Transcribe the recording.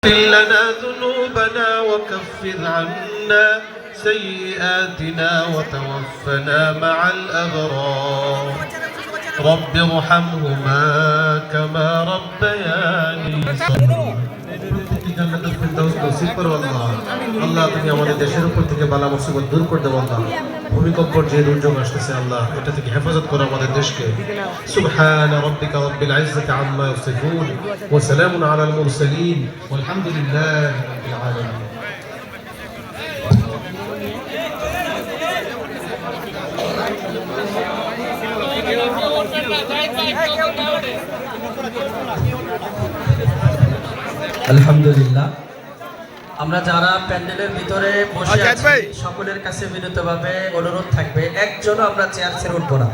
اغفر لنا ذنوبنا وكفر عنا سيئاتنا وتوفنا مع الأبرار رب ارحمهما كما ربياني صغيرا জান্নাতুল ফেরদাউস নসিব করো আল্লাহ। আল্লাহ তুমি আমাদের দেশের উপর থেকে বালা মুসিবত দূর করে দাও আল্লাহ। ভূমিকম্পের যে দুর্যোগ আসতেছে আল্লাহ এটা থেকে হেফাজত করো আমাদের দেশকে। সুবহান রাব্বিকা রাব্বিল ইজ্জাতি আম্মা ইয়াসিফুন ওয়া সালামুন আলাল মুরসালিন ওয়ালহামদুলিল্লাহি রাব্বিল আলামিন। আলহামদুলিল্লাহ, আমরা যারা প্যান্ডেলের ভিতরে বসে আছি সকলের কাছে বিনীতভাবে অনুরোধ থাকবে, একজনও আমরা চেয়ার ছেড়ে উঠবো না।